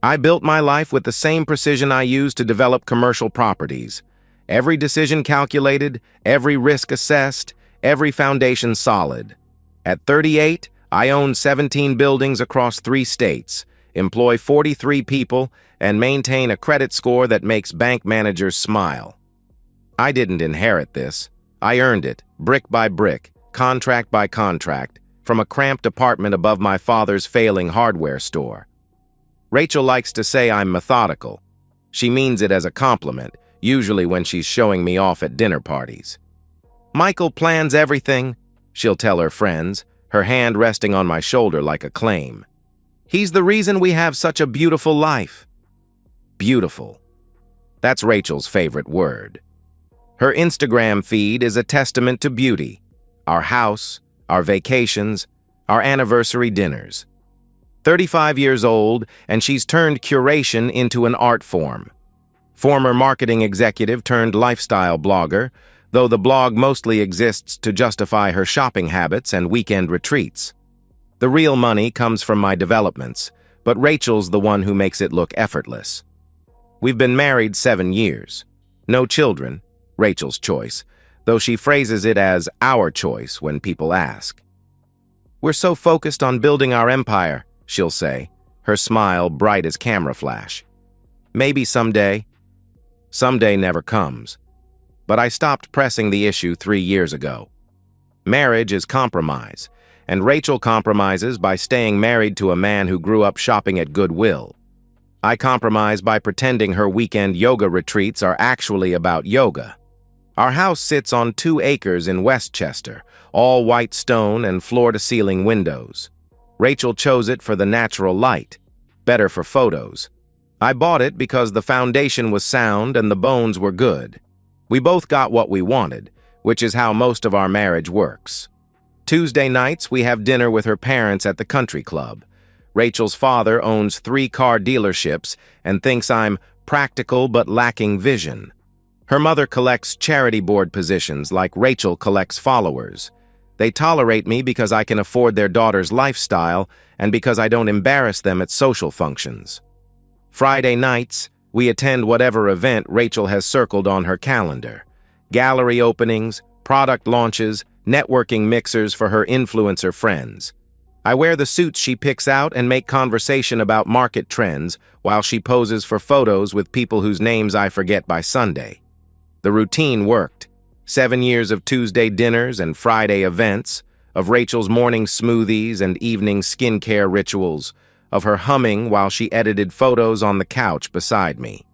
I built my life with the same precision I used to develop commercial properties. Every decision calculated, every risk assessed, every foundation solid. At 38, I own 17 buildings across 3 states, employ 43 people, and maintain a credit score that makes bank managers smile. I didn't inherit this. I earned it, brick by brick, contract by contract, from a cramped apartment above my father's failing hardware store. Rachel likes to say I'm methodical. She means it as a compliment, usually when she's showing me off at dinner parties. Michael plans everything, she'll tell her friends, her hand resting on my shoulder like a claim. He's the reason we have such a beautiful life. Beautiful. That's Rachel's favorite word. Her Instagram feed is a testament to beauty. Our house, our vacations, our anniversary dinners. 35 years old, and she's turned curation into an art form. Former marketing executive turned lifestyle blogger, though the blog mostly exists to justify her shopping habits and weekend retreats. The real money comes from my developments, but Rachel's the one who makes it look effortless. We've been married 7 years. No children, Rachel's choice, though she phrases it as our choice when people ask. We're so focused on building our empire, she'll say, her smile bright as camera flash. Maybe someday. Someday never comes. But I stopped pressing the issue 3 years ago. Marriage is compromise, and Rachel compromises by staying married to a man who grew up shopping at Goodwill. I compromise by pretending her weekend yoga retreats are actually about yoga. Our house sits on 2 acres in Westchester, all white stone and floor-to-ceiling windows. Rachel chose it for the natural light, better for photos. I bought it because the foundation was sound and the bones were good. We both got what we wanted, which is how most of our marriage works. Tuesday nights, we have dinner with her parents at the country club. Rachel's father owns 3 car dealerships and thinks I'm practical but lacking vision. Her mother collects charity board positions like Rachel collects followers. They tolerate me because I can afford their daughter's lifestyle and because I don't embarrass them at social functions. Friday nights, we attend whatever event Rachel has circled on her calendar. Gallery openings, product launches, networking mixers for her influencer friends. I wear the suits she picks out and make conversation about market trends while she poses for photos with people whose names I forget by Sunday. The routine worked. 7 years of Tuesday dinners and Friday events, of Rachel's morning smoothies and evening skincare rituals, of her humming while she edited photos on the couch beside me.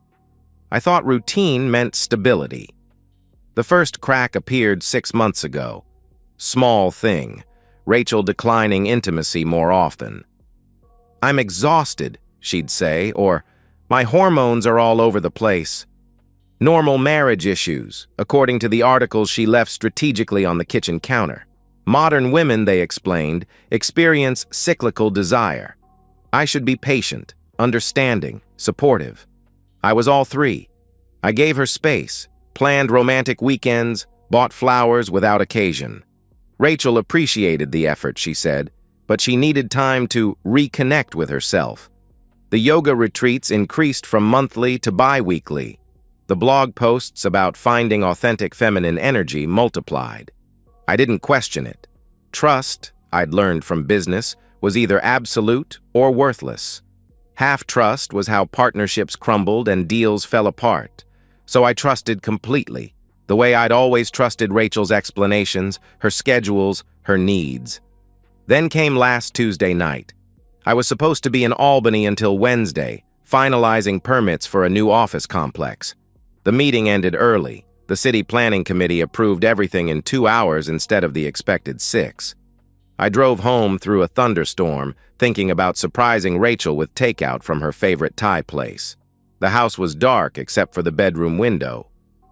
I thought routine meant stability. The first crack appeared 6 months ago. Small thing, Rachel declining intimacy more often. I'm exhausted, she'd say, or my hormones are all over the place. Normal marriage issues, according to the articles she left strategically on the kitchen counter. Modern women, they explained, experience cyclical desire. I should be patient, understanding, supportive. I was all 3. I gave her space, planned romantic weekends, bought flowers without occasion. Rachel appreciated the effort, she said, but she needed time to reconnect with herself. The yoga retreats increased from monthly to bi-weekly. The blog posts about finding authentic feminine energy multiplied. I didn't question it. Trust, I'd learned from business, was either absolute or worthless. Half trust was how partnerships crumbled and deals fell apart. So I trusted completely, the way I'd always trusted Rachel's explanations, her schedules, her needs. Then came last Tuesday night. I was supposed to be in Albany until Wednesday, finalizing permits for a new office complex. The meeting ended early. The city planning committee approved everything in 2 hours instead of the expected 6. I drove home through a thunderstorm, thinking about surprising Rachel with takeout from her favorite Thai place. The house was dark except for the bedroom window.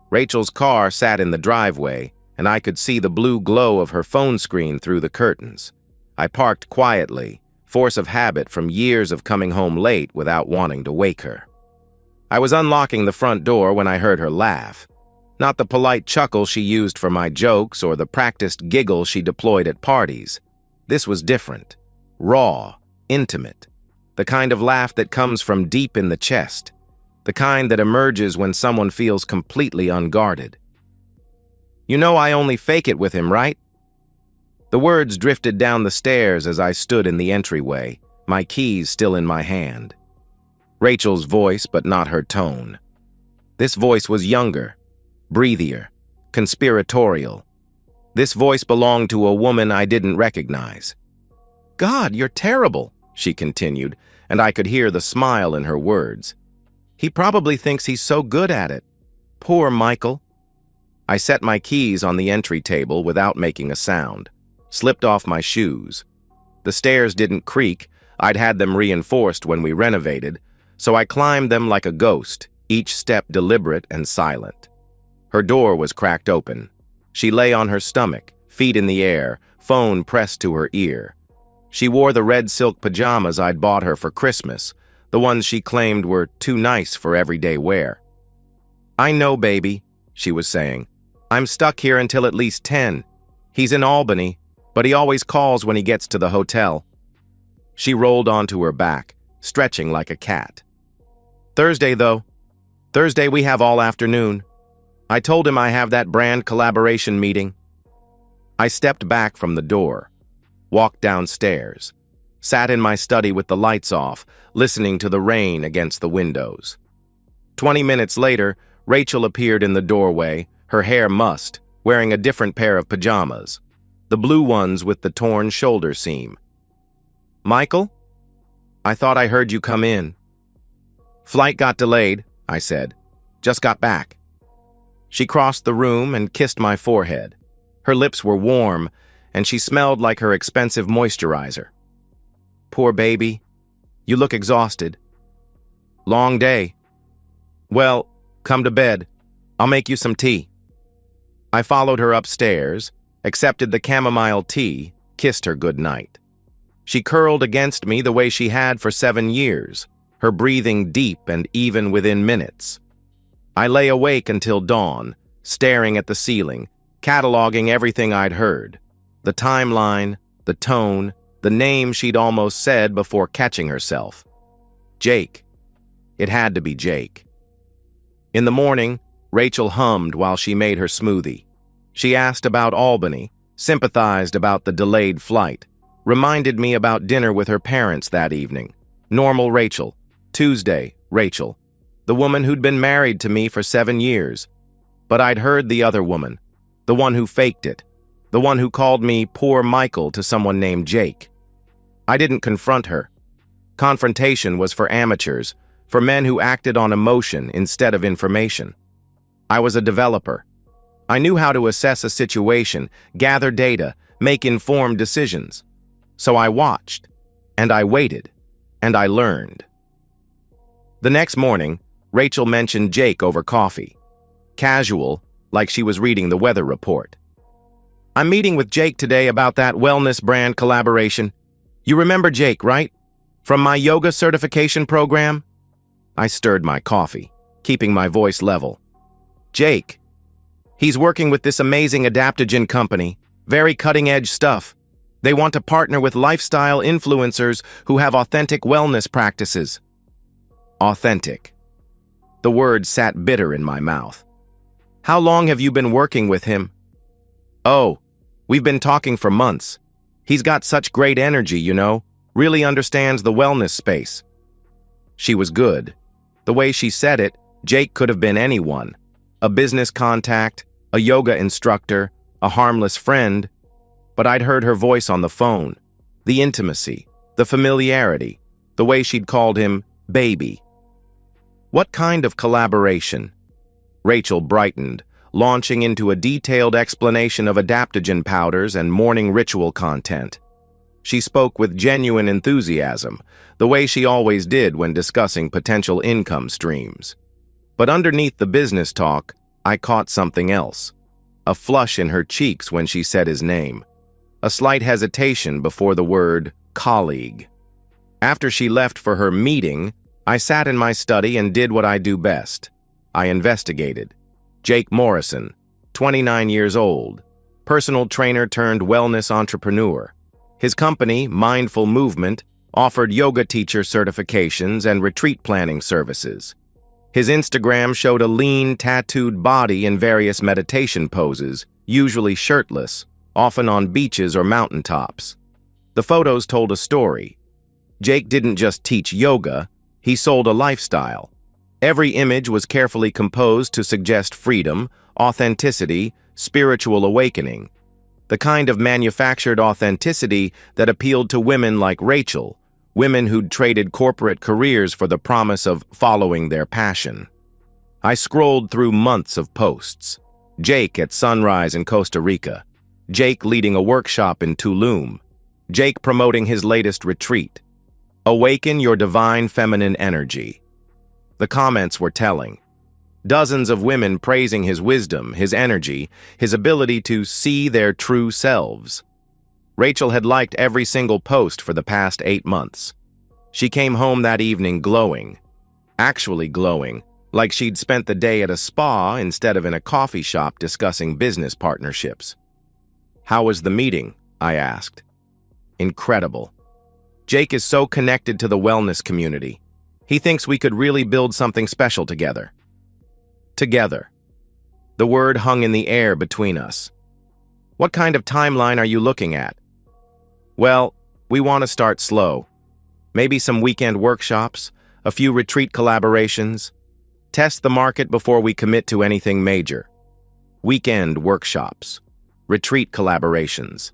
Rachel's car sat in the driveway, and I could see the blue glow of her phone screen through the curtains. I parked quietly, force of habit from years of coming home late without wanting to wake her. I was unlocking the front door when I heard her laugh. Not the polite chuckle she used for my jokes or the practiced giggle she deployed at parties. This was different, raw, intimate. the kind of laugh that comes from deep in the chest, the kind that emerges when someone feels completely unguarded. "You know I only fake it with him, right?" The words drifted down the stairs as I stood in the entryway, my keys still in my hand. Rachel's voice, but not her tone. This voice was younger, breathier, conspiratorial. This voice belonged to a woman I didn't recognize. "God, you're terrible," she continued, and I could hear the smile in her words. "He probably thinks he's so good at it. Poor Michael." I set my keys on the entry table without making a sound, slipped off my shoes. The stairs didn't creak. I'd had them reinforced when we renovated, so I climbed them like a ghost, each step deliberate and silent. Her door was cracked open. She lay on her stomach, feet in the air, phone pressed to her ear. She wore the red silk pajamas I'd bought her for Christmas, the ones she claimed were too nice for everyday wear. "I know, baby," she was saying. "I'm stuck here until at least 10. He's in Albany, but he always calls when he gets to the hotel." She rolled onto her back, stretching like a cat. "Thursday, though. Thursday we have all afternoon. I told him I have that brand collaboration meeting." I stepped back from the door, walked downstairs, sat in my study with the lights off, listening to the rain against the windows. 20 minutes later, Rachel appeared in the doorway, her hair mussed, wearing a different pair of pajamas, the blue ones with the torn shoulder seam. "Michael? I thought I heard you come in." "Flight got delayed," I said. "Just got back." She crossed the room and kissed my forehead. Her lips were warm, and she smelled like her expensive moisturizer. "Poor baby. You look exhausted." "Long day." "Well, come to bed. I'll make you some tea." I followed her upstairs, accepted the chamomile tea, kissed her good night. She curled against me the way she had for 7 years, her breathing deep and even within minutes. I lay awake until dawn, staring at the ceiling, cataloging everything I'd heard. The timeline, the tone, the name she'd almost said before catching herself. Jake. It had to be Jake. In the morning, Rachel hummed while she made her smoothie. She asked about Albany, sympathized about the delayed flight, reminded me about dinner with her parents that evening. Normal Rachel. Tuesday, Rachel. The woman who'd been married to me for 7 years. But I'd heard the other woman, the one who faked it, the one who called me poor Michael to someone named Jake. I didn't confront her. Confrontation was for amateurs, for men who acted on emotion instead of information. I was a developer. I knew how to assess a situation, gather data, make informed decisions. So I watched, and I waited, and I learned. The next morning, Rachel mentioned Jake over coffee. Casual, like she was reading the weather report. "I'm meeting with Jake today about that wellness brand collaboration. You remember Jake, right? From my yoga certification program?" I stirred my coffee, keeping my voice level. "Jake. He's working with this amazing adaptogen company. Very cutting-edge stuff. They want to partner with lifestyle influencers who have authentic wellness practices." Authentic. The word sat bitter in my mouth. "How long have you been working with him?" "Oh, we've been talking for months. He's got such great energy, you know, really understands the wellness space." She was good. The way she said it, Jake could have been anyone. A business contact, a yoga instructor, a harmless friend. But I'd heard her voice on the phone. The intimacy, the familiarity, the way she'd called him baby. "What kind of collaboration?" Rachel brightened, launching into a detailed explanation of adaptogen powders and morning ritual content. She spoke with genuine enthusiasm, the way she always did when discussing potential income streams. But underneath the business talk, I caught something else. A flush in her cheeks when she said his name. A slight hesitation before the word colleague. After she left for her meeting, I sat in my study and did what I do best. I investigated. Jake Morrison, 29 years old, personal trainer turned wellness entrepreneur. His company, Mindful Movement, offered yoga teacher certifications and retreat planning services. His Instagram showed a lean, tattooed body in various meditation poses, usually shirtless, often on beaches or mountaintops. The photos told a story. Jake didn't just teach yoga, he sold a lifestyle. Every image was carefully composed to suggest freedom, authenticity, spiritual awakening. The kind of manufactured authenticity that appealed to women like Rachel, women who'd traded corporate careers for the promise of following their passion. I scrolled through months of posts. Jake at sunrise in Costa Rica. Jake leading a workshop in Tulum. Jake promoting his latest retreat. Awaken your divine feminine energy. The comments were telling. Dozens of women praising his wisdom, his energy, his ability to see their true selves. Rachel had liked every single post for the past 8 months. She came home that evening glowing. Actually glowing, like she'd spent the day at a spa instead of in a coffee shop discussing business partnerships. "How was the meeting?" I asked. "Incredible. Jake is so connected to the wellness community. He thinks we could really build something special together." Together. The word hung in the air between us. "What kind of timeline are you looking at?" "Well, we want to start slow. Maybe some weekend workshops, a few retreat collaborations. Test the market before we commit to anything major. Weekend workshops. Retreat collaborations."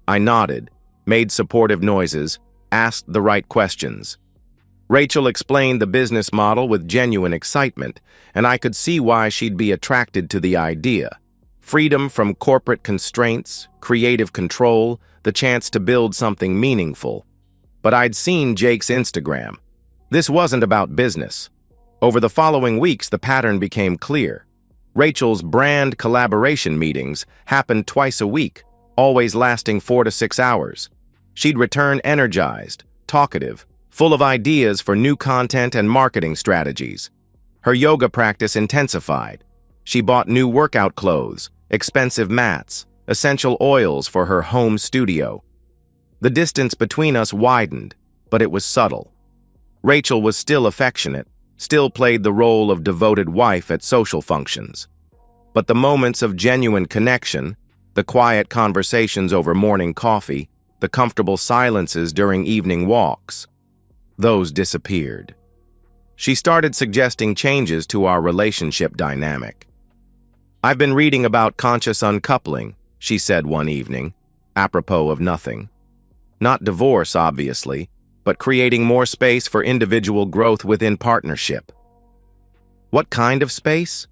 I nodded, made supportive noises, asked the right questions. Rachel explained the business model with genuine excitement, and I could see why she'd be attracted to the idea. Freedom from corporate constraints, creative control, the chance to build something meaningful. But I'd seen Jake's Instagram. This wasn't about business. Over the following weeks, the pattern became clear. Rachel's brand collaboration meetings happened twice a week, always lasting 4 to 6 hours. She'd return energized, talkative, full of ideas for new content and marketing strategies. Her yoga practice intensified. She bought new workout clothes, expensive mats, essential oils for her home studio. The distance between us widened, but it was subtle. Rachel was still affectionate, still played the role of devoted wife at social functions. But the moments of genuine connection, the quiet conversations over morning coffee, the comfortable silences during evening walks, those disappeared. She started suggesting changes to our relationship dynamic. "I've been reading about conscious uncoupling," she said one evening, apropos of nothing. Not divorce, obviously, but creating more space for individual growth within partnership. "What kind of space?"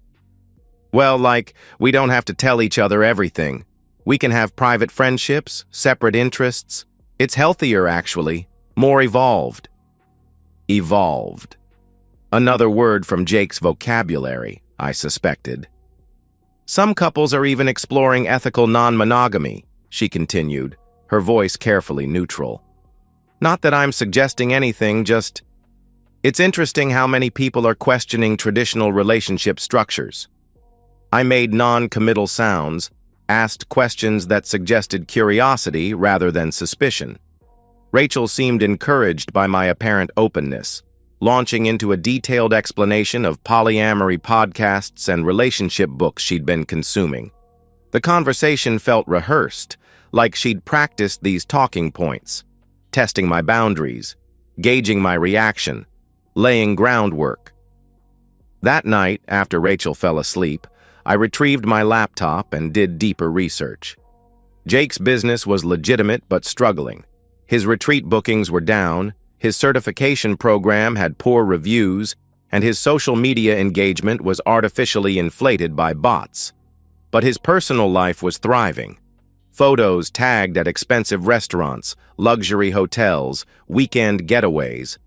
"Well, like, we don't have to tell each other everything. We can have private friendships, separate interests. It's healthier, actually, more evolved." Evolved. Another word from Jake's vocabulary, I suspected. "Some couples are even exploring ethical non-monogamy," she continued, her voice carefully neutral. "Not that I'm suggesting anything, just... It's interesting how many people are questioning traditional relationship structures." I made non-committal sounds, asked questions that suggested curiosity rather than suspicion. Rachel seemed encouraged by my apparent openness, launching into a detailed explanation of polyamory podcasts and relationship books she'd been consuming. The conversation felt rehearsed, like she'd practiced these talking points, testing my boundaries, gauging my reaction, laying groundwork. That night, after Rachel fell asleep, I retrieved my laptop and did deeper research. Jake's business was legitimate but struggling. His retreat bookings were down, his certification program had poor reviews, and his social media engagement was artificially inflated by bots. But his personal life was thriving. Photos tagged at expensive restaurants, luxury hotels, weekend getaways,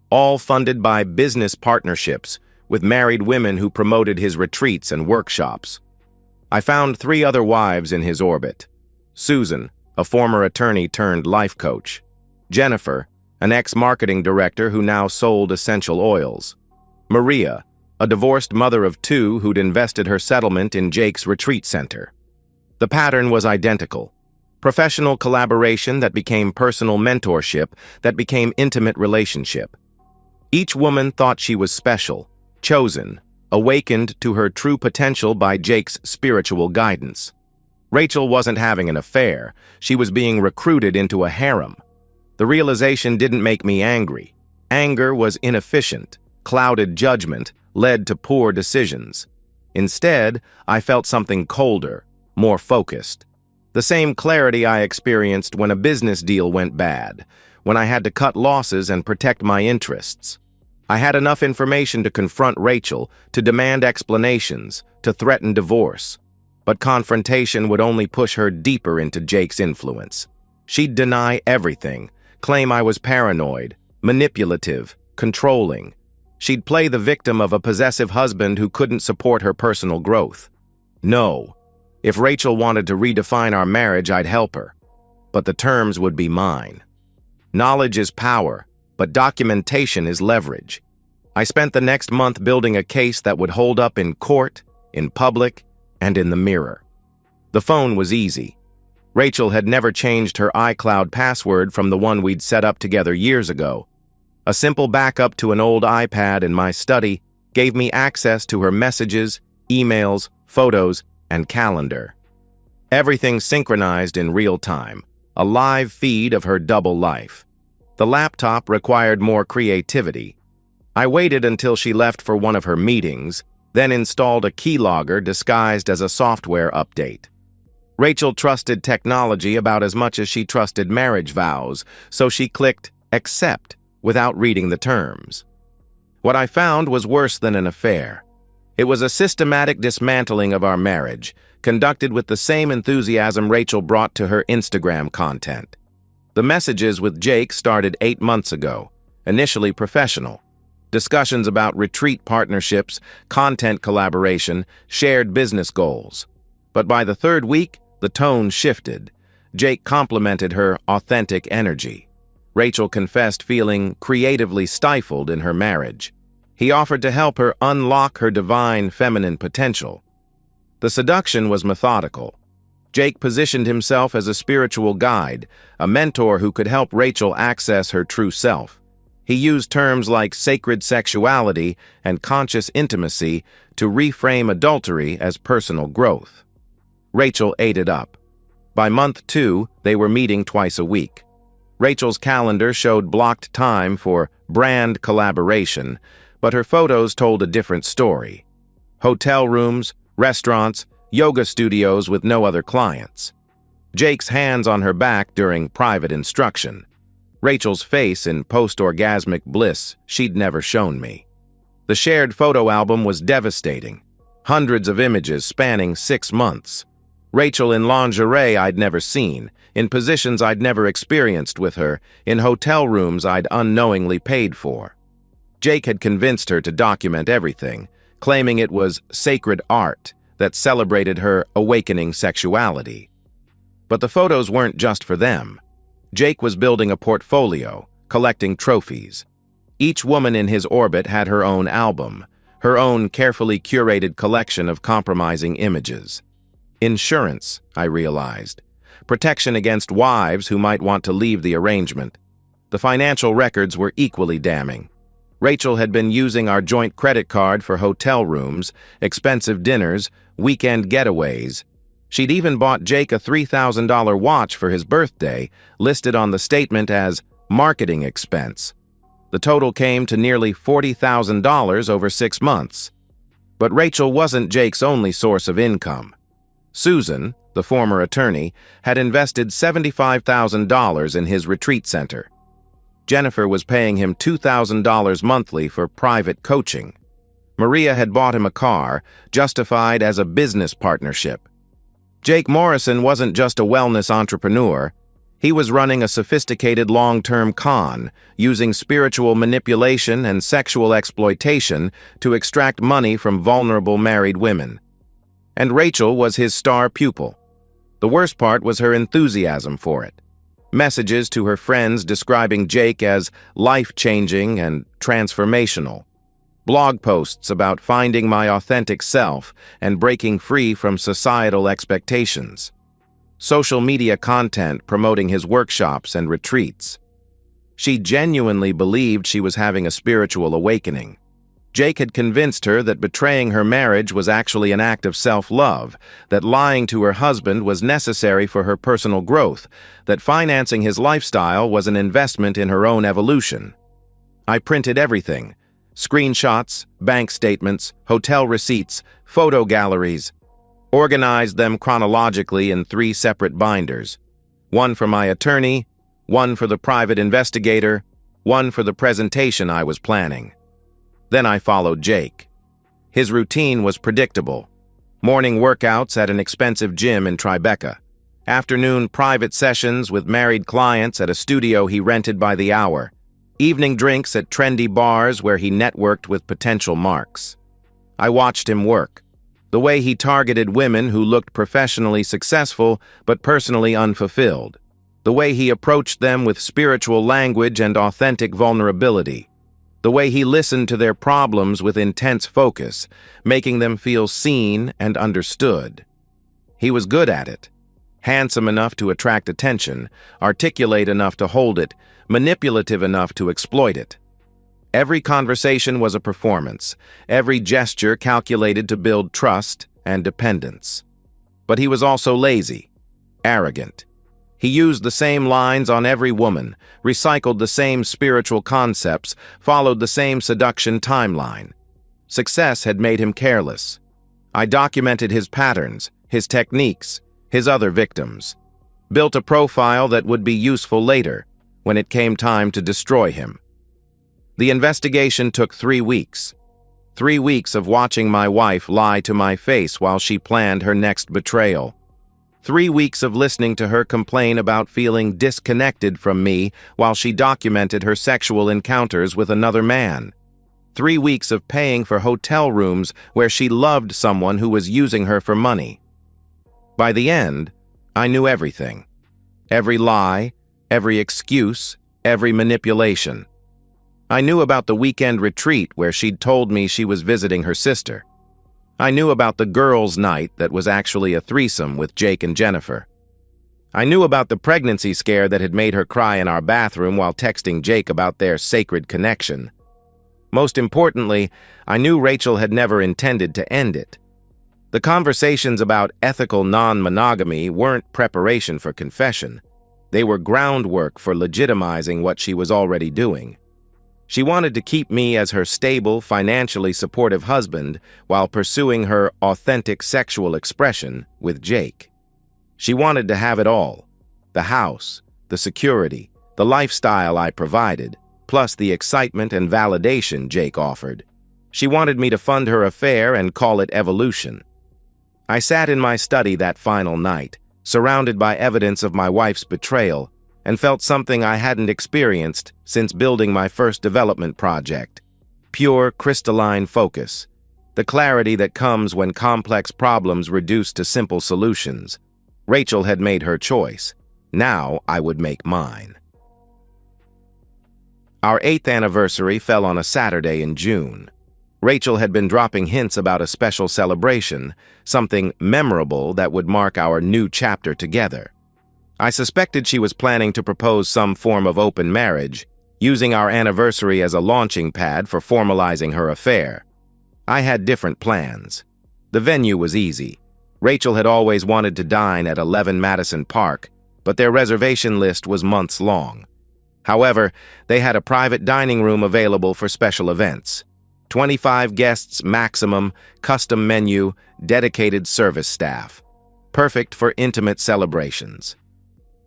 all funded by business partnerships with married women who promoted his retreats and workshops. I found 3 other wives in his orbit. Susan, a former attorney turned life coach. Jennifer, an ex-marketing director who now sold essential oils. Maria, a divorced mother of 2 who'd invested her settlement in Jake's retreat center. The pattern was identical. Professional collaboration that became personal mentorship, that became intimate relationship. Each woman thought she was special, chosen, awakened to her true potential by Jake's spiritual guidance. Rachel wasn't having an affair, she was being recruited into a harem. The realization didn't make me angry. Anger was inefficient, clouded judgment, led to poor decisions. Instead, I felt something colder, more focused. The same clarity I experienced when a business deal went bad, when I had to cut losses and protect my interests. I had enough information to confront Rachel, to demand explanations, to threaten divorce. But confrontation would only push her deeper into Jake's influence. She'd deny everything, claim I was paranoid, manipulative, controlling. She'd play the victim of a possessive husband who couldn't support her personal growth. No. If Rachel wanted to redefine our marriage, I'd help her. But the terms would be mine. Knowledge is power, but documentation is leverage. I spent the next month building a case that would hold up in court, in public, and in the mirror. The phone was easy. Rachel had never changed her iCloud password from the one we'd set up together years ago. A simple backup to an old iPad in my study gave me access to her messages, emails, photos, and calendar. Everything synchronized in real time, a live feed of her double life. The laptop required more creativity. I waited until she left for one of her meetings, then installed a keylogger disguised as a software update. Rachel trusted technology about as much as she trusted marriage vows, so she clicked accept without reading the terms. What I found was worse than an affair. It was a systematic dismantling of our marriage, conducted with the same enthusiasm Rachel brought to her Instagram content. The messages with Jake started 8 months ago, initially professional. Discussions about retreat partnerships, content collaboration, shared business goals. But by the 3rd week, the tone shifted. Jake complimented her authentic energy. Rachel confessed feeling creatively stifled in her marriage. He offered to help her unlock her divine feminine potential. The seduction was methodical. Jake positioned himself as a spiritual guide, a mentor who could help Rachel access her true self. He used terms like sacred sexuality and conscious intimacy to reframe adultery as personal growth. Rachel ate it up. By month 2, they were meeting twice a week. Rachel's calendar showed blocked time for brand collaboration, but her photos told a different story. Hotel rooms, restaurants, yoga studios with no other clients. Jake's hands on her back during private instruction. Rachel's face in post-orgasmic bliss she'd never shown me. The shared photo album was devastating. Hundreds of images spanning 6 months. Rachel in lingerie I'd never seen, in positions I'd never experienced with her, in hotel rooms I'd unknowingly paid for. Jake had convinced her to document everything, claiming it was sacred art that celebrated her awakening sexuality. But the photos weren't just for them. Jake was building a portfolio, collecting trophies. Each woman in his orbit had her own album, her own carefully curated collection of compromising images. Insurance, I realized. Protection against wives who might want to leave the arrangement. The financial records were equally damning. Rachel had been using our joint credit card for hotel rooms, expensive dinners, weekend getaways. She'd even bought Jake a $3,000 watch for his birthday, listed on the statement as marketing expense. The total came to nearly $40,000 over 6 months. But Rachel wasn't Jake's only source of income. Susan, the former attorney, had invested $75,000 in his retreat center. Jennifer was paying him $2,000 monthly for private coaching. Maria had bought him a car, justified as a business partnership. Jake Morrison wasn't just a wellness entrepreneur. He was running a sophisticated long-term con, using spiritual manipulation and sexual exploitation to extract money from vulnerable married women. And Rachel was his star pupil. The worst part was her enthusiasm for it. Messages to her friends describing Jake as life-changing and transformational. Blog posts about finding my authentic self and breaking free from societal expectations. social media content promoting his workshops and retreats. She genuinely believed she was having a spiritual awakening. Jake had convinced her that betraying her marriage was actually an act of self-love, that lying to her husband was necessary for her personal growth, that financing his lifestyle was an investment in her own evolution. I printed everything: screenshots, bank statements, hotel receipts, photo galleries, organized them chronologically in 3 separate binders: one for my attorney, one for the private investigator, one for the presentation I was planning. Then I followed Jake. His routine was predictable: morning workouts at an expensive gym in Tribeca, afternoon private sessions with married clients at a studio he rented by the hour, evening drinks at trendy bars where he networked with potential marks. I watched him work. The way he targeted women who looked professionally successful but personally unfulfilled. The way he approached them with spiritual language and authentic vulnerability. The way he listened to their problems with intense focus, making them feel seen and understood. He was good at it. Handsome enough to attract attention, articulate enough to hold it, manipulative enough to exploit it. Every conversation was a performance, every gesture calculated to build trust and dependence. But he was also lazy, arrogant. He used the same lines on every woman, recycled the same spiritual concepts, followed the same seduction timeline. Success had made him careless. I documented his patterns, his techniques, his other victims. Built a profile that would be useful later, when it came time to destroy him. The investigation took 3 weeks. 3 weeks of watching my wife lie to my face while she planned her next betrayal. 3 weeks of listening to her complain about feeling disconnected from me while she documented her sexual encounters with another man. 3 weeks of paying for hotel rooms where she loved someone who was using her for money. By the end, I knew everything. Every lie, every excuse, every manipulation. I knew about the weekend retreat where she'd told me she was visiting her sister. I knew about the girls' night that was actually a threesome with Jake and Jennifer. I knew about the pregnancy scare that had made her cry in our bathroom while texting Jake about their sacred connection. Most importantly, I knew Rachel had never intended to end it. The conversations about ethical non-monogamy weren't preparation for confession. They were groundwork for legitimizing what she was already doing. She wanted to keep me as her stable, financially supportive husband while pursuing her authentic sexual expression with Jake. She wanted to have it all: the house, the security, the lifestyle I provided, plus the excitement and validation Jake offered. She wanted me to fund her affair and call it evolution. I sat in my study that final night, surrounded by evidence of my wife's betrayal, and felt something I hadn't experienced since building my first development project: pure, crystalline focus, the clarity that comes when complex problems reduce to simple solutions. Rachel had made her choice. Now I would make mine. Our 8th anniversary fell on a Saturday in June. Rachel had been dropping hints about a special celebration, something memorable that would mark our new chapter together. I suspected she was planning to propose some form of open marriage, using our anniversary as a launching pad for formalizing her affair. I had different plans. The venue was easy. Rachel had always wanted to dine at 11 Madison Park, but their reservation list was months long. However, they had a private dining room available for special events. 25 guests maximum, custom menu, dedicated service staff. Perfect for intimate celebrations.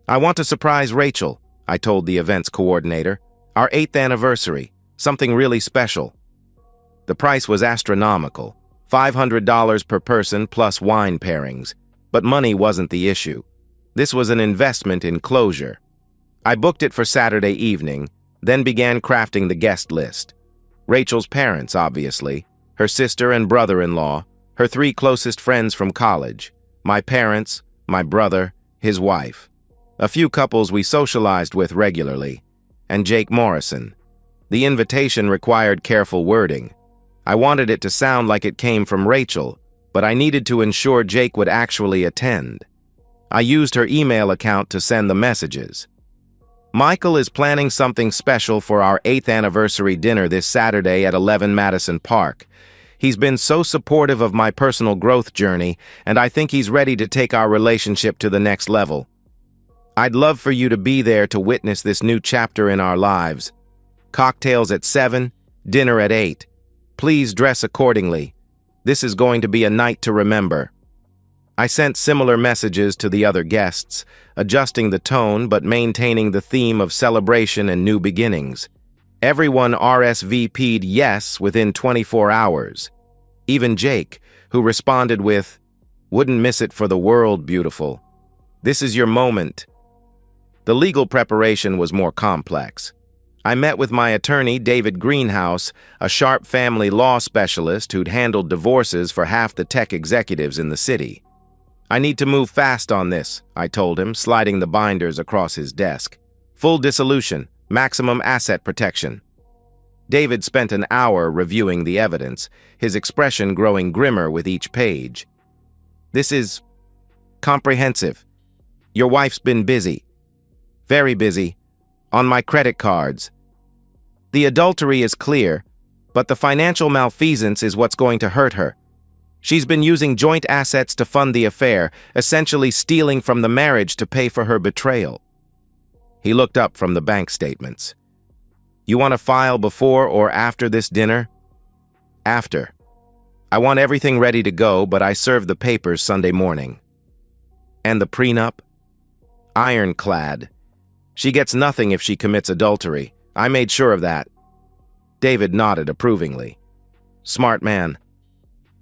"I want to surprise Rachel," I told the events coordinator. "Our 8th anniversary, something really special." The price was astronomical, $500 per person plus wine pairings, but money wasn't the issue. This was an investment in closure. I booked it for Saturday evening, then began crafting the guest list. Rachel's parents, obviously, her sister and brother-in-law, her 3 closest friends from college, my parents, my brother, his wife, a few couples we socialized with regularly, and Jake Morrison. The invitation required careful wording. I wanted it to sound like it came from Rachel, but I needed to ensure Jake would actually attend. I used her email account to send the messages. Michael is planning something special for our 8th anniversary dinner this Saturday at 11 Madison Park. He's been so supportive of my personal growth journey, and I think he's ready to take our relationship to the next level. I'd love for you to be there to witness this new chapter in our lives. Cocktails at 7, dinner at 8. Please dress accordingly. This is going to be a night to remember. I sent similar messages to the other guests, adjusting the tone but maintaining the theme of celebration and new beginnings. Everyone RSVP'd yes within 24 hours. Even Jake, who responded with, "Wouldn't miss it for the world, beautiful. This is your moment." The legal preparation was more complex. I met with my attorney, David Greenhouse, a sharp family law specialist who'd handled divorces for half the tech executives in the city. "I need to move fast on this," I told him, sliding the binders across his desk. "Full dissolution, maximum asset protection." David spent an hour reviewing the evidence, his expression growing grimmer with each page. "This is comprehensive. Your wife's been busy. Very busy. On my credit cards. The adultery is clear, but the financial malfeasance is what's going to hurt her. She's been using joint assets to fund the affair, essentially stealing from the marriage to pay for her betrayal." He looked up from the bank statements. "You want to file before or after this dinner?" "After. I want everything ready to go, but I serve the papers Sunday morning." "And the prenup?" "Ironclad. She gets nothing if she commits adultery. I made sure of that." David nodded approvingly. "Smart man.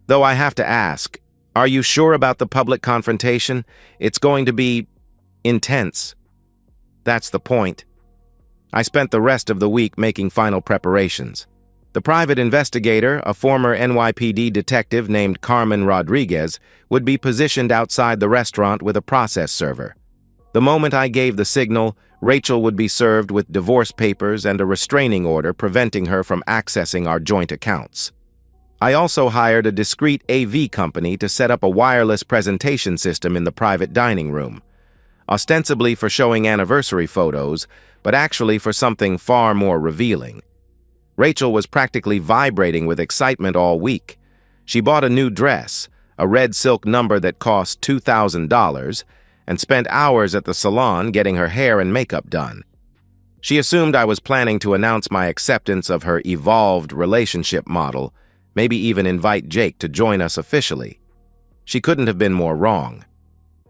Though I have to ask, are you sure about the public confrontation? It's going to be intense." "That's the point." I spent the rest of the week making final preparations. The private investigator, a former NYPD detective named Carmen Rodriguez, would be positioned outside the restaurant with a process server. The moment I gave the signal, Rachel would be served with divorce papers and a restraining order preventing her from accessing our joint accounts. I also hired a discreet AV company to set up a wireless presentation system in the private dining room, ostensibly for showing anniversary photos, but actually for something far more revealing. Rachel was practically vibrating with excitement all week. She bought a new dress, a red silk number that cost $2,000, and spent hours at the salon getting her hair and makeup done. She assumed I was planning to announce my acceptance of her evolved relationship model, maybe even invite Jake to join us officially. She couldn't have been more wrong.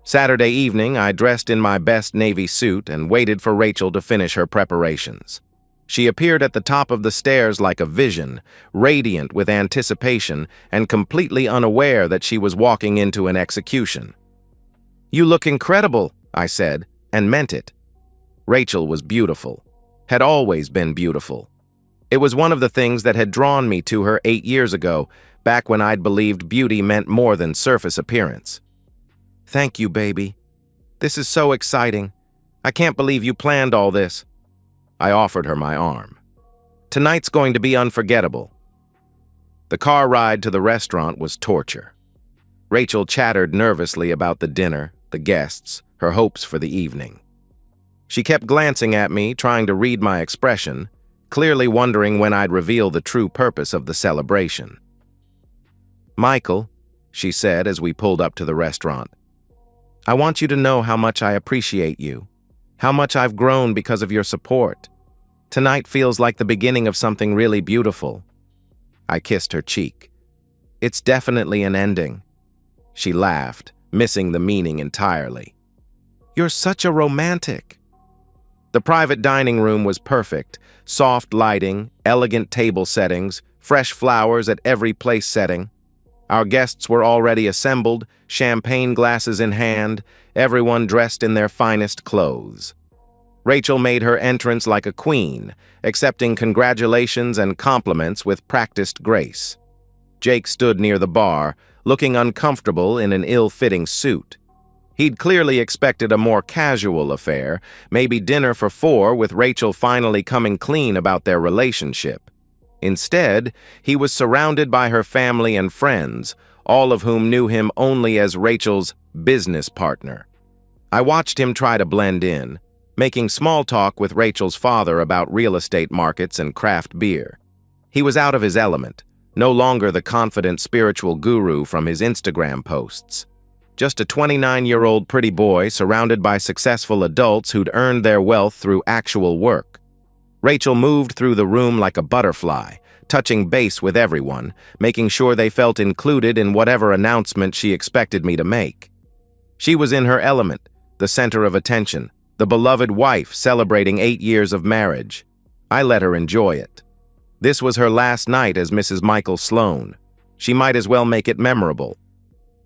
Saturday evening, I dressed in my best navy suit and waited for Rachel to finish her preparations. She appeared at the top of the stairs like a vision, radiant with anticipation and completely unaware that she was walking into an execution. "You look incredible," I said, and meant it. Rachel was beautiful, had always been beautiful. It was one of the things that had drawn me to her 8 years ago, back when I'd believed beauty meant more than surface appearance. "Thank you, baby. This is so exciting. I can't believe you planned all this." I offered her my arm. "Tonight's going to be unforgettable." The car ride to the restaurant was torture. Rachel chattered nervously about the dinner, the guests, her hopes for the evening. She kept glancing at me, trying to read my expression, clearly wondering when I'd reveal the true purpose of the celebration. "Michael," she said as we pulled up to the restaurant, "I want you to know how much I appreciate you, how much I've grown because of your support. Tonight feels like the beginning of something really beautiful." I kissed her cheek. "It's definitely an ending." She laughed, missing the meaning entirely. "You're such a romantic." The private dining room was perfect, soft lighting, elegant table settings, fresh flowers at every place setting. Our guests were already assembled, champagne glasses in hand, everyone dressed in their finest clothes. Rachel made her entrance like a queen, accepting congratulations and compliments with practiced grace. Jake stood near the bar, looking uncomfortable in an ill-fitting suit. He'd clearly expected a more casual affair, maybe dinner for 4 with Rachel finally coming clean about their relationship. Instead, he was surrounded by her family and friends, all of whom knew him only as Rachel's business partner. I watched him try to blend in, making small talk with Rachel's father about real estate markets and craft beer. He was out of his element, no longer the confident spiritual guru from his Instagram posts. Just a 29-year-old pretty boy surrounded by successful adults who'd earned their wealth through actual work. Rachel moved through the room like a butterfly, touching base with everyone, making sure they felt included in whatever announcement she expected me to make. She was in her element, the center of attention, the beloved wife celebrating 8 years of marriage. I let her enjoy it. This was her last night as Mrs. Michael Sloan. She might as well make it memorable.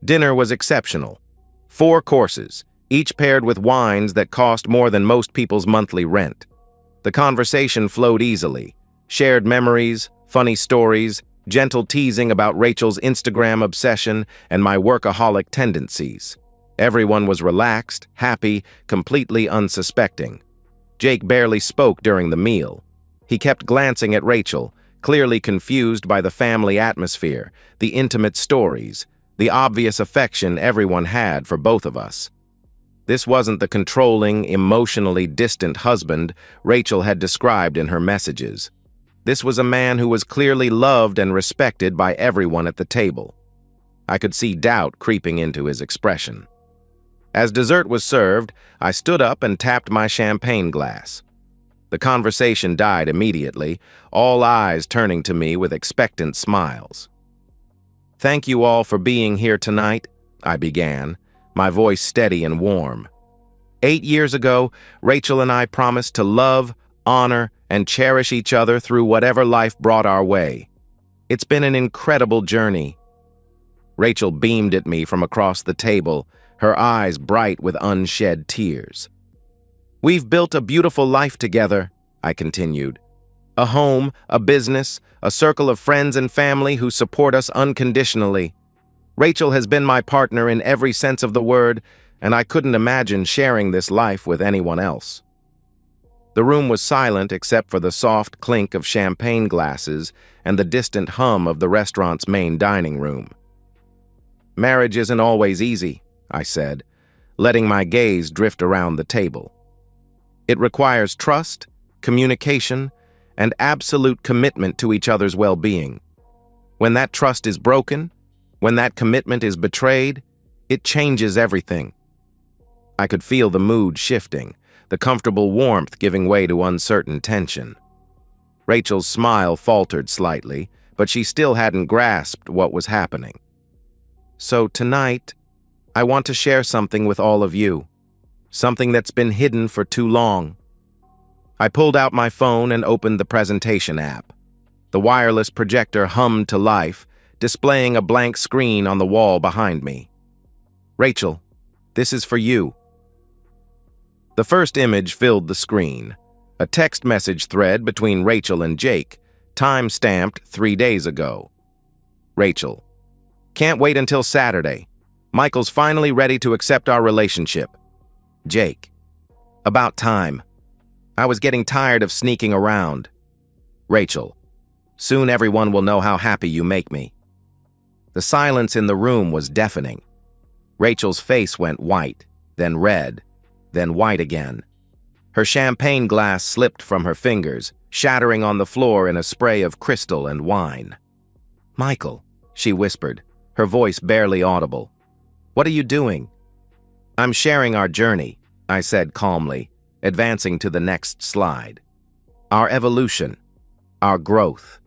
Dinner was exceptional. 4 courses, each paired with wines that cost more than most people's monthly rent. The conversation flowed easily. Shared memories, funny stories, gentle teasing about Rachel's Instagram obsession and my workaholic tendencies. Everyone was relaxed, happy, completely unsuspecting. Jake barely spoke during the meal. He kept glancing at Rachel, clearly confused by the family atmosphere, the intimate stories, the obvious affection everyone had for both of us. This wasn't the controlling, emotionally distant husband Rachel had described in her messages. This was a man who was clearly loved and respected by everyone at the table. I could see doubt creeping into his expression. As dessert was served, I stood up and tapped my champagne glass. The conversation died immediately, all eyes turning to me with expectant smiles. "Thank you all for being here tonight," I began, my voice steady and warm. 8 years ago, Rachel and I promised to love, honor, and cherish each other through whatever life brought our way. It's been an incredible journey. Rachel beamed at me from across the table, her eyes bright with unshed tears. "We've built a beautiful life together," I continued. "A home, a business, a circle of friends and family who support us unconditionally. Rachel has been my partner in every sense of the word, and I couldn't imagine sharing this life with anyone else." The room was silent except for the soft clink of champagne glasses and the distant hum of the restaurant's main dining room. "Marriage isn't always easy," I said, letting my gaze drift around the table. "It requires trust, communication, and absolute commitment to each other's well-being. When that trust is broken, when that commitment is betrayed, it changes everything." I could feel the mood shifting, the comfortable warmth giving way to uncertain tension. Rachel's smile faltered slightly, but she still hadn't grasped what was happening. "So tonight, I want to share something with all of you, something that's been hidden for too long." I pulled out my phone and opened the presentation app. The wireless projector hummed to life, displaying a blank screen on the wall behind me. "Rachel, this is for you." The first image filled the screen, a text message thread between Rachel and Jake, time-stamped 3 days ago. Rachel: "Can't wait until Saturday. Michael's finally ready to accept our relationship." Jake: "About time. I was getting tired of sneaking around." Rachel: "Soon everyone will know how happy you make me." The silence in the room was deafening. Rachel's face went white, then red, then white again. Her champagne glass slipped from her fingers, shattering on the floor in a spray of crystal and wine. "Michael," she whispered, her voice barely audible. "What are you doing?" "I'm sharing our journey," I said calmly, advancing to the next slide. "Our evolution, our growth."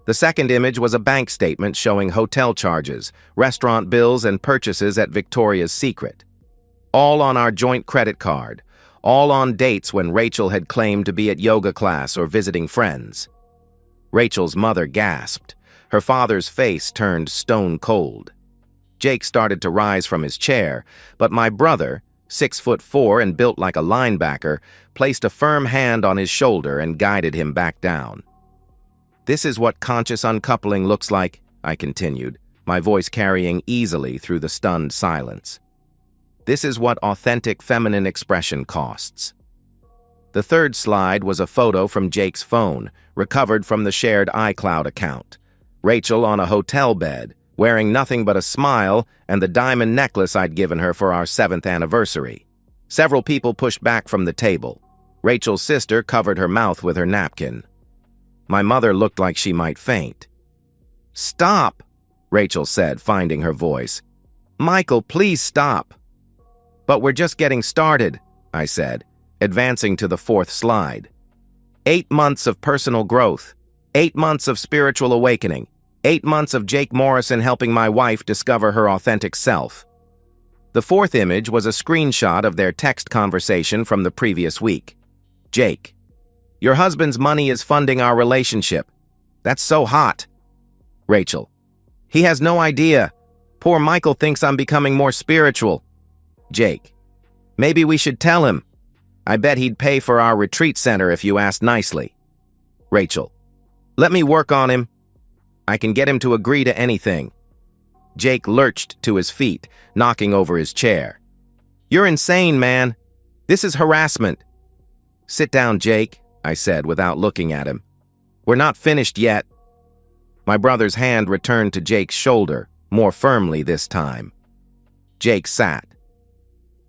The second image was a bank statement showing hotel charges, restaurant bills, and purchases at Victoria's Secret. All on our joint credit card, all on dates when Rachel had claimed to be at yoga class or visiting friends. Rachel's mother gasped. Her father's face turned stone cold. Jake started to rise from his chair, but my brother, 6'4" and built like a linebacker, placed a firm hand on his shoulder and guided him back down. "This is what conscious uncoupling looks like," I continued, my voice carrying easily through the stunned silence. "This is what authentic feminine expression costs." The third slide was a photo from Jake's phone, recovered from the shared iCloud account. Rachel on a hotel bed, wearing nothing but a smile and the diamond necklace I'd given her for our 7th anniversary. Several people pushed back from the table. Rachel's sister covered her mouth with her napkin. My mother looked like she might faint. "Stop," Rachel said, finding her voice. "Michael, please stop." "But we're just getting started," I said, advancing to the 4th slide. 8 months of personal growth, 8 months of spiritual awakening, 8 months of Jake Morrison helping my wife discover her authentic self. The 4th image was a screenshot of their text conversation from the previous week. Jake: "Your husband's money is funding our relationship. That's so hot." Rachel: "He has no idea. Poor Michael thinks I'm becoming more spiritual." Jake: "Maybe we should tell him. I bet he'd pay for our retreat center if you asked nicely." Rachel: "Let me work on him. I can get him to agree to anything." Jake lurched to his feet, knocking over his chair. "You're insane, man. This is harassment." "Sit down, Jake," I said without looking at him. "We're not finished yet." My brother's hand returned to Jake's shoulder, more firmly this time. Jake sat.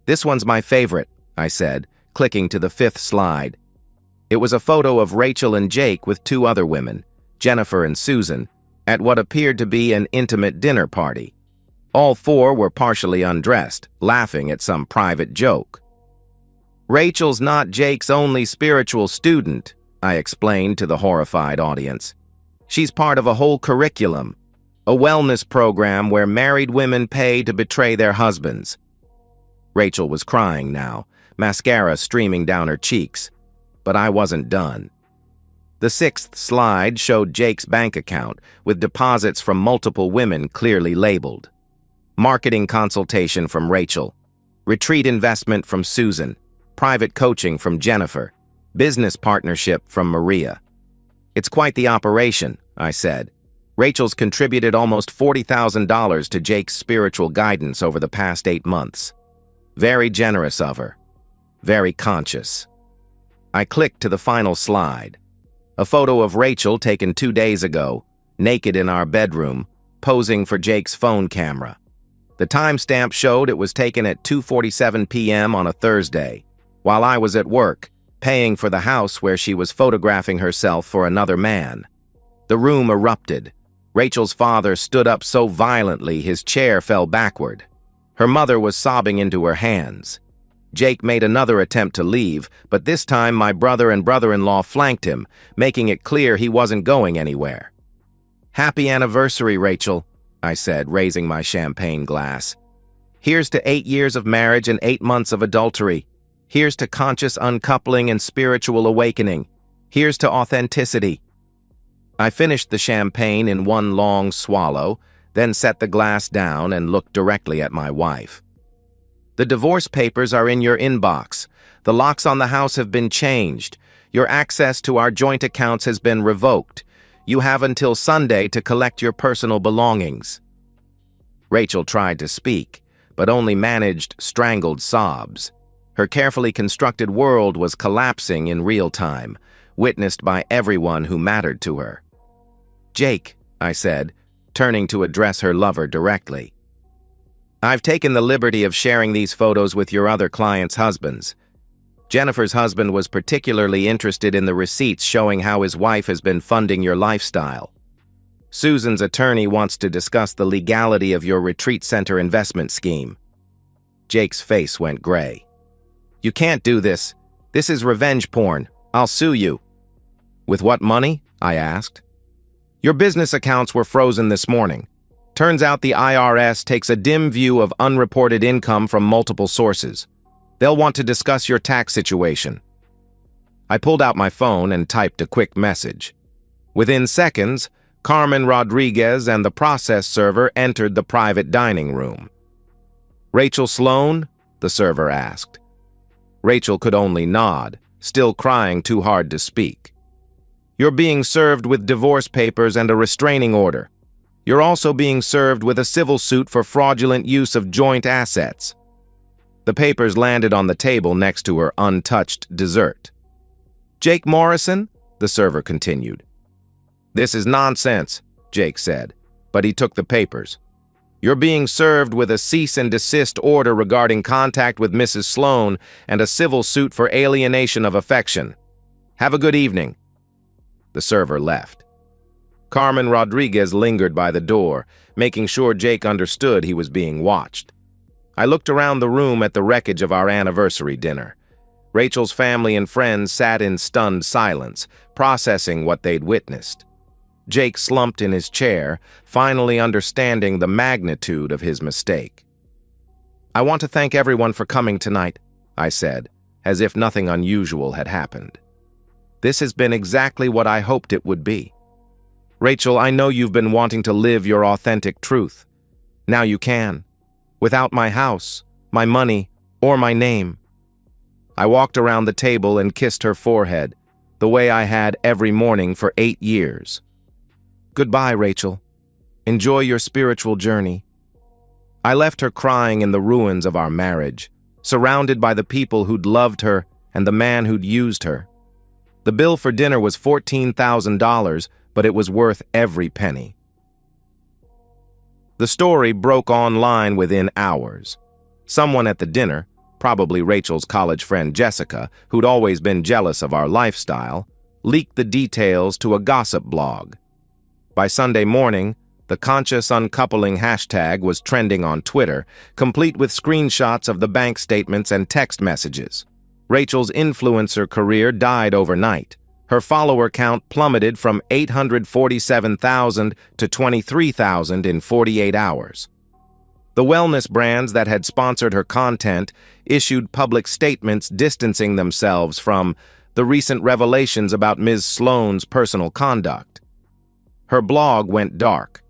"This one's my favorite," I said, clicking to the 5th slide. It was a photo of Rachel and Jake with 2 other women, Jennifer and Susan, at what appeared to be an intimate dinner party. All 4 were partially undressed, laughing at some private joke. "Rachel's not Jake's only spiritual student," I explained to the horrified audience. "She's part of a whole curriculum, a wellness program where married women pay to betray their husbands." Rachel was crying now, mascara streaming down her cheeks. But I wasn't done. The 6th slide showed Jake's bank account, with deposits from multiple women clearly labeled. Marketing consultation from Rachel. Retreat investment from Susan. Private coaching from Jennifer. Business partnership from Maria. "It's quite the operation," I said. "Rachel's contributed almost $40,000 to Jake's spiritual guidance over the past 8 months. Very generous of her. Very conscious." I clicked to the final slide. A photo of Rachel taken 2 days ago, naked in our bedroom, posing for Jake's phone camera. The timestamp showed it was taken at 2:47 p.m. on a Thursday, while I was at work, paying for the house where she was photographing herself for another man. The room erupted. Rachel's father stood up so violently his chair fell backward. Her mother was sobbing into her hands. Jake made another attempt to leave, but this time my brother and brother-in-law flanked him, making it clear he wasn't going anywhere. "Happy anniversary, Rachel," I said, raising my champagne glass. "Here's to 8 years of marriage and 8 months of adultery. Here's to conscious uncoupling and spiritual awakening. Here's to authenticity." I finished the champagne in one long swallow, then set the glass down and looked directly at my wife. "The divorce papers are in your inbox. The locks on the house have been changed. Your access to our joint accounts has been revoked. You have until Sunday to collect your personal belongings." Rachel tried to speak, but only managed strangled sobs. Her carefully constructed world was collapsing in real time, witnessed by everyone who mattered to her. "Jake," I said, turning to address her lover directly. "I've taken the liberty of sharing these photos with your other clients' husbands. Jennifer's husband was particularly interested in the receipts showing how his wife has been funding your lifestyle. Susan's attorney wants to discuss the legality of your retreat center investment scheme." Jake's face went gray. "You can't do this. This is revenge porn. I'll sue you." "With what money?" I asked. "Your business accounts were frozen this morning. Turns out the IRS takes a dim view of unreported income from multiple sources. They'll want to discuss your tax situation." I pulled out my phone and typed a quick message. Within seconds, Carmen Rodriguez and the process server entered the private dining room. "Rachel Sloan?" the server asked. Rachel could only nod, still crying too hard to speak. "You're being served with divorce papers and a restraining order. You're also being served with a civil suit for fraudulent use of joint assets." The papers landed on the table next to her untouched dessert. "Jake Morrison?" the server continued. "This is nonsense," Jake said. but he took the papers. You're being served with a cease and desist order regarding contact with Mrs. Sloan and a civil suit for alienation of affection. Have a good evening." The server left. Carmen Rodriguez lingered by the door, making sure Jake understood he was being watched. I looked around the room at the wreckage of our anniversary dinner. Rachel's family and friends sat in stunned silence, processing what they'd witnessed. Jake slumped in his chair, finally understanding the magnitude of his mistake. "I want to thank everyone for coming tonight," I said, as if nothing unusual had happened. "This has been exactly what I hoped it would be. Rachel, I know you've been wanting to live your authentic truth. Now you can, without my house, my money, or my name." I walked around the table and kissed her forehead, the way I had every morning for 8 years. "Goodbye, Rachel. Enjoy your spiritual journey." I left her crying in the ruins of our marriage, surrounded by the people who'd loved her and the man who'd used her. The bill for dinner was $14,000, but it was worth every penny. The story broke online within hours. Someone at the dinner, probably Rachel's college friend Jessica, who'd always been jealous of our lifestyle, leaked the details to a gossip blog. By Sunday morning, the conscious uncoupling hashtag was trending on Twitter, complete with screenshots of the bank statements and text messages. Rachel's influencer career died overnight. Her follower count plummeted from 847,000 to 23,000 in 48 hours. The wellness brands that had sponsored her content issued public statements distancing themselves from the recent revelations about Ms. Sloan's personal conduct. Her blog went dark.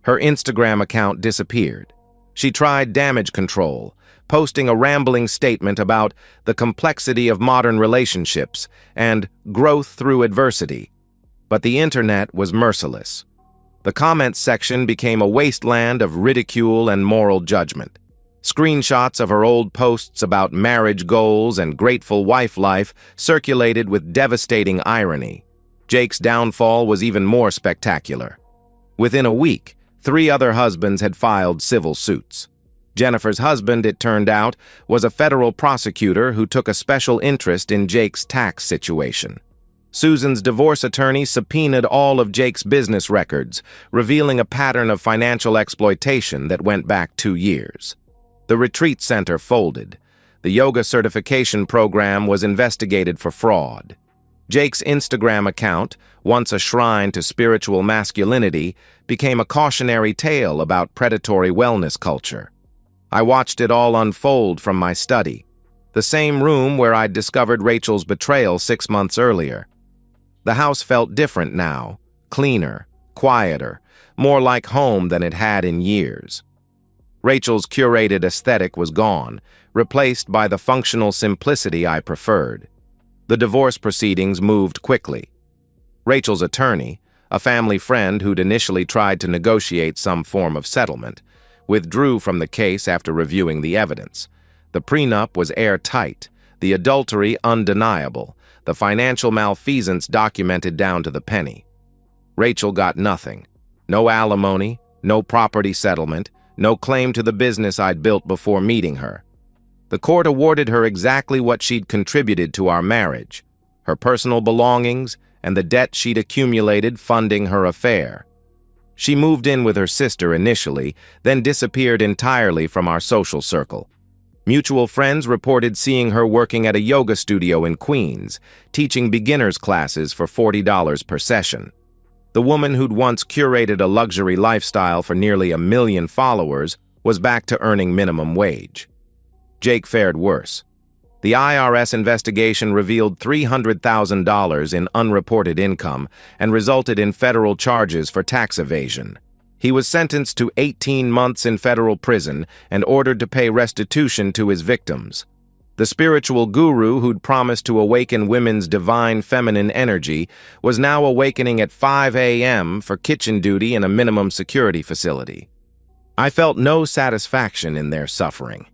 Her Instagram account disappeared. She tried damage control, posting a rambling statement about the complexity of modern relationships and growth through adversity. But the internet was merciless. The comments section became a wasteland of ridicule and moral judgment. Screenshots of her old posts about marriage goals and grateful wife life circulated with devastating irony. Jake's downfall was even more spectacular. Within a week, 3 other husbands had filed civil suits. Jennifer's husband, it turned out, was a federal prosecutor who took a special interest in Jake's tax situation. Susan's divorce attorney subpoenaed all of Jake's business records, revealing a pattern of financial exploitation that went back 2 years. The retreat center folded. The yoga certification program was investigated for fraud. Jake's Instagram account, once a shrine to spiritual masculinity, became a cautionary tale about predatory wellness culture. I watched it all unfold from my study, the same room where I'd discovered Rachel's betrayal 6 months earlier. The house felt different now, cleaner, quieter, more like home than it had in years. Rachel's curated aesthetic was gone, replaced by the functional simplicity I preferred. The divorce proceedings moved quickly. Rachel's attorney, a family friend who'd initially tried to negotiate some form of settlement, withdrew from the case after reviewing the evidence. The prenup was airtight, the adultery undeniable, the financial malfeasance documented down to the penny. Rachel got nothing. No alimony, no property settlement, no claim to the business I'd built before meeting her. The court awarded her exactly what she'd contributed to our marriage, her personal belongings and the debt she'd accumulated funding her affair. She moved in with her sister initially, then disappeared entirely from our social circle. Mutual friends reported seeing her working at a yoga studio in Queens, teaching beginners classes for $40 per session. The woman who'd once curated a luxury lifestyle for nearly 1 million followers was back to earning minimum wage. Jake fared worse. The IRS investigation revealed $300,000 in unreported income and resulted in federal charges for tax evasion. He was sentenced to 18 months in federal prison and ordered to pay restitution to his victims. The spiritual guru who'd promised to awaken women's divine feminine energy was now awakening at 5 a.m. for kitchen duty in a minimum security facility. I felt no satisfaction in their suffering.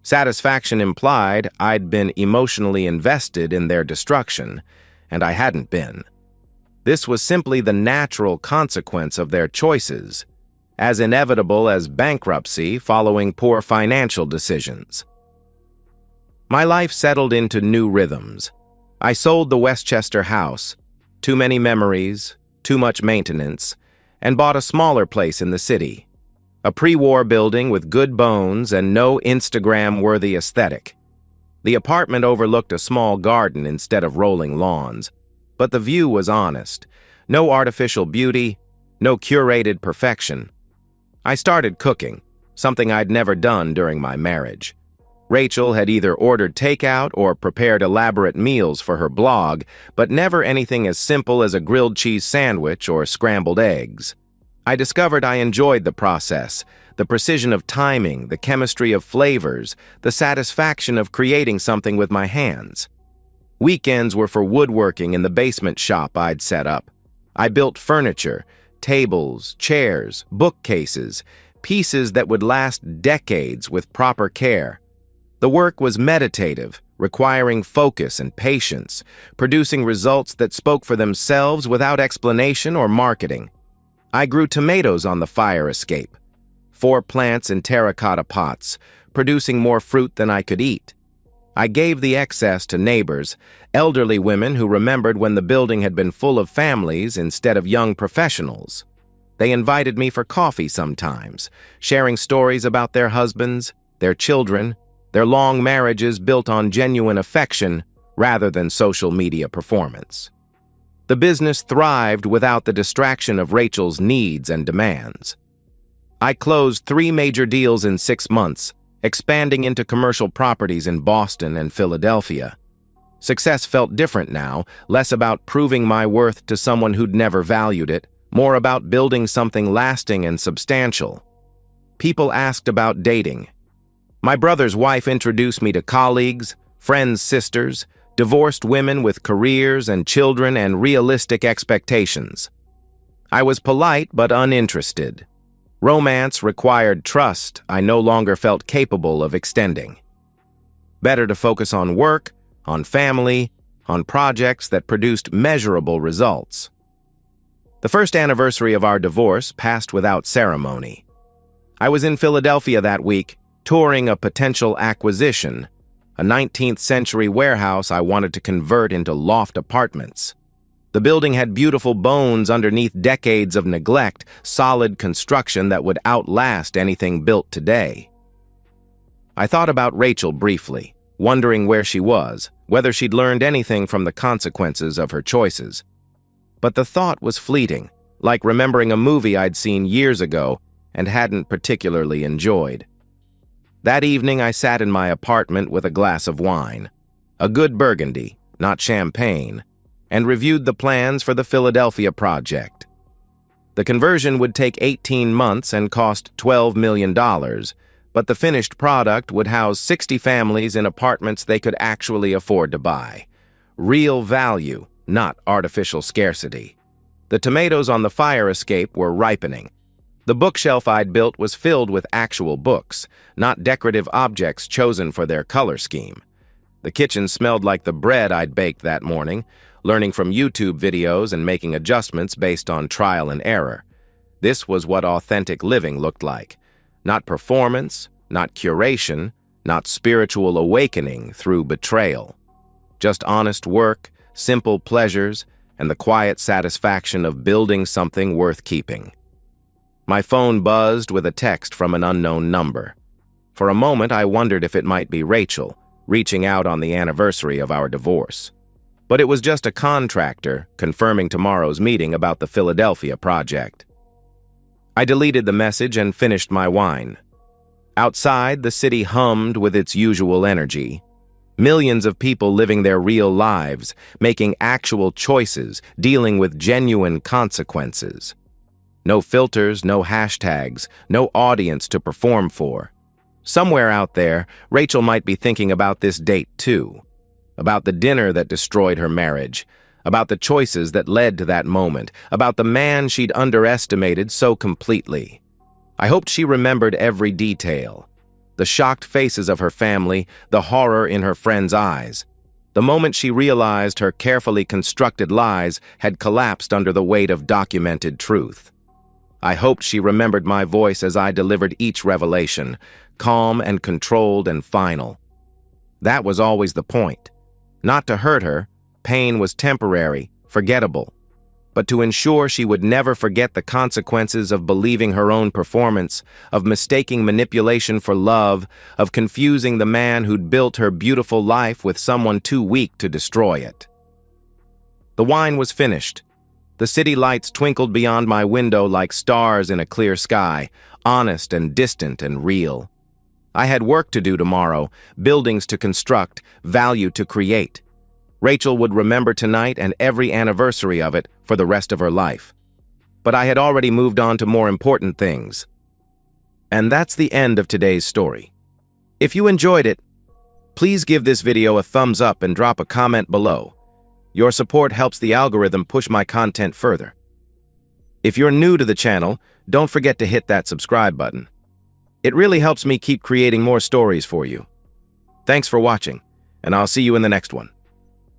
Satisfaction implied I'd been emotionally invested in their destruction, and I hadn't been. This was simply the natural consequence of their choices. as inevitable as bankruptcy following poor financial decisions. My life settled into new rhythms. I sold the Westchester house, too many memories, too much maintenance, and bought a smaller place in the city, a pre-war building with good bones and no Instagram-worthy aesthetic. The apartment overlooked a small garden instead of rolling lawns, but the view was honest. No artificial beauty, no curated perfection. I started cooking, something I'd never done during my marriage. Rachel had either ordered takeout or prepared elaborate meals for her blog, but never anything as simple as a grilled cheese sandwich or scrambled eggs. I discovered I enjoyed the process, the precision of timing, the chemistry of flavors, the satisfaction of creating something with my hands. Weekends were for woodworking in the basement shop I'd set up. I built furniture, tables, chairs, bookcases, pieces that would last decades with proper care. The work was meditative, requiring focus and patience, producing results that spoke for themselves without explanation or marketing. I grew tomatoes on the fire escape, 4 plants in terracotta pots, producing more fruit than I could eat. I gave the excess to neighbors, elderly women who remembered when the building had been full of families instead of young professionals. They invited me for coffee sometimes, sharing stories about their husbands, their children, their long marriages built on genuine affection rather than social media performance. The business thrived without the distraction of Rachel's needs and demands. I closed 3 major deals in 6 months, expanding into commercial properties in Boston and Philadelphia. Success felt different now, less about proving my worth to someone who'd never valued it, more about building something lasting and substantial. People asked about dating. My brother's wife introduced me to colleagues, friends' sisters, divorced women with careers and children and realistic expectations. I was polite but uninterested. Romance required trust I no longer felt capable of extending. Better to focus on work, on family, on projects that produced measurable results. The first anniversary of our divorce passed without ceremony. I was in Philadelphia that week, touring a potential acquisition, a 19th century warehouse I wanted to convert into loft apartments. The building had beautiful bones underneath decades of neglect, solid construction that would outlast anything built today. I thought about Rachel briefly, wondering where she was, whether she'd learned anything from the consequences of her choices. But the thought was fleeting, like remembering a movie I'd seen years ago and hadn't particularly enjoyed. That evening I sat in my apartment with a glass of wine, a good Burgundy, not champagne, and reviewed the plans for the Philadelphia project. The conversion would take 18 months and cost $12 million, but the finished product would house 60 families in apartments they could actually afford to buy. Real value, not artificial scarcity. The tomatoes on the fire escape were ripening. The bookshelf I'd built was filled with actual books, not decorative objects chosen for their color scheme. The kitchen smelled like the bread I'd baked that morning, learning from YouTube videos and making adjustments based on trial and error. This was what authentic living looked like. Not performance, not curation, not spiritual awakening through betrayal. Just honest work, simple pleasures, and the quiet satisfaction of building something worth keeping. My phone buzzed with a text from an unknown number. For a moment, I wondered if it might be Rachel, reaching out on the anniversary of our divorce. But it was just a contractor confirming tomorrow's meeting about the Philadelphia project. I deleted the message and finished my wine. Outside, the city hummed with its usual energy. Millions of people living their real lives, making actual choices, dealing with genuine consequences. No filters, no hashtags, no audience to perform for. Somewhere out there, Rachel might be thinking about this date too. About the dinner that destroyed her marriage. About the choices that led to that moment. About the man she'd underestimated so completely. I hoped she remembered every detail. The shocked faces of her family, the horror in her friends' eyes. The moment she realized her carefully constructed lies had collapsed under the weight of documented truth. I hoped she remembered my voice as I delivered each revelation, calm and controlled and final. That was always the point. Not to hurt her, pain was temporary, forgettable, but to ensure she would never forget the consequences of believing her own performance, of mistaking manipulation for love, of confusing the man who'd built her beautiful life with someone too weak to destroy it. The wine was finished. The city lights twinkled beyond my window like stars in a clear sky, honest and distant and real. I had work to do tomorrow, buildings to construct, value to create. Rachel would remember tonight and every anniversary of it for the rest of her life. But I had already moved on to more important things. And that's the end of today's story. If you enjoyed it, please give this video a thumbs up and drop a comment below. Your support helps the algorithm push my content further. If you're new to the channel, don't forget to hit that subscribe button. It really helps me keep creating more stories for you. Thanks for watching, and I'll see you in the next one.